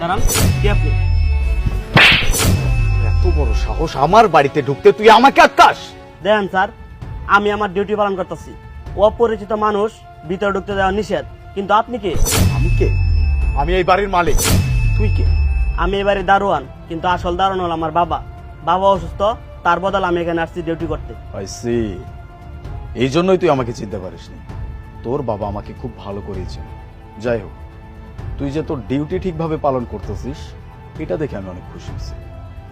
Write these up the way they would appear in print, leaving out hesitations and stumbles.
দাঁড়ান, কে আপনি? এত বড় সাহস আমার বাড়িতে ঢুকতে, তুই আমাকে আটকাস? দেখেন স্যার, আমি আমার ডিউটি পালন করতেছি। অপরিচিত মানুষ ভিতরে ঢুকতে দেওয়া নিষেধ, কিন্তু আপনি কে? আমি কে? আমি এই বাড়ির মালিক। তুই কে? আমি এবারে দারোয়ান, কিন্তু আসল দারোয়ান হল আমার বাবা। বাবা অসুস্থ, তার বদল আমি এখানে আসছি ডিউটি করতে। আই সি, এই জন্যই তুই আমাকে চিনতে পারিসনি। তোর বাবা আমাকে খুব ভালো করেছে। যাই হোক, তুই যে তোর ডিউটি ঠিকভাবে পালন করতেছিস, এটা দেখে আমি অনেক খুশি হয়েছি।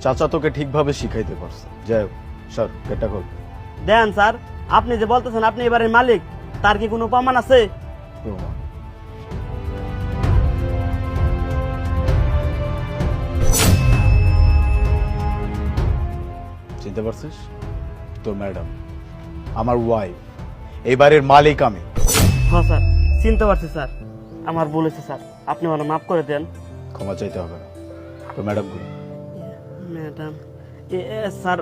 চাচা তোকে ঠিকভাবে শিখাইতে পারছে। যাই হোক, স্যার গেটটা খোল। দেখেন স্যার, আপনি যে বলতেছেন আপনি এবারের মালিক, তার কি কোনো প্রমাণ আছে? প্রমাণ? চিনতে পারছিস? তোর ম্যাডাম, আমার ওয়াইফ, এই বাড়ির মালিক আমি। হ্যাঁ স্যার, চিনতে পারছি স্যার, আমার ভুল হয়েছে স্যার, আপনি আমার মাফ করে দেন। ক্ষমা চাইতে হবে না। তোর ম্যাডাম কই? ম্যাডাম, স্যার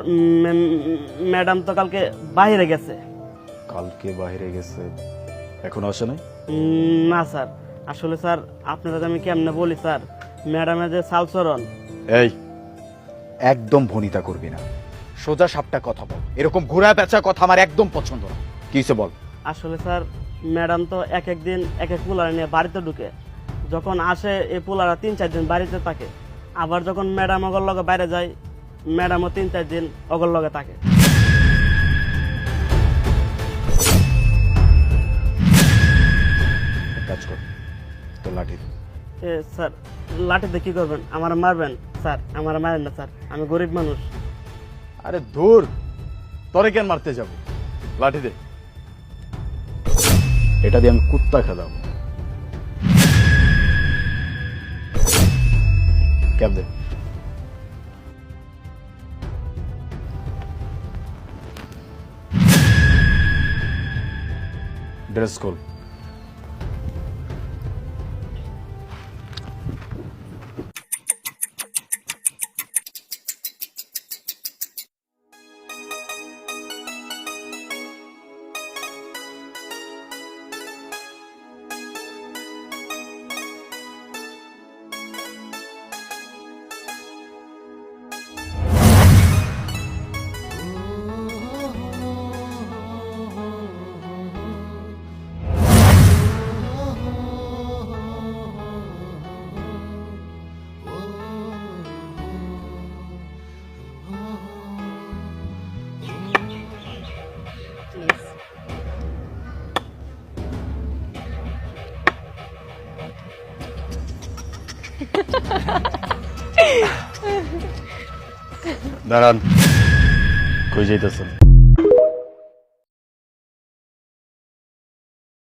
ম্যাডাম তো কালকে বাইরে গেছে। কালকে বাইরে গেছে, এখনো আসে নাই? না স্যার, আসলে স্যার আপনাদের আমি কেমনে বলি স্যার, ম্যাডামের যে সালচরণ। এই, একদম ভনিতা করবি না, সোজা সাপটা কথা বল। এরকম ঘোরা পেঁচা কথা আমার একদম পছন্দ না। কি হইছে বল। আসলে স্যার, ম্যাডাম তো এক এক দিন এক এক পোলার নিয়ে বাড়িতে ঢুকে। যখন আসে এই পোলারা 3-4 দিন বাড়িতে থাকে, আবার যখন ম্যাডাম অগর লগে বাইরে যায়, ম্যাডামও 3-4 দিন অগর লগে থাকে। এক কাজ কর, তোর লাঠি দে। স্যার, লাঠিতে কি করবেন? আমার মারবেন? স্যার আমার মারেন না স্যার, আমি গরিব মানুষ। আরে ধুর, তোরে কেন মারতে যাব? লাঠি দে। এটা দিয়ে আমি কুত্তা খেলাম। ক্যাপ দে। ড্রেস খোল। দাঁড়ান, কই যাইতেছেন?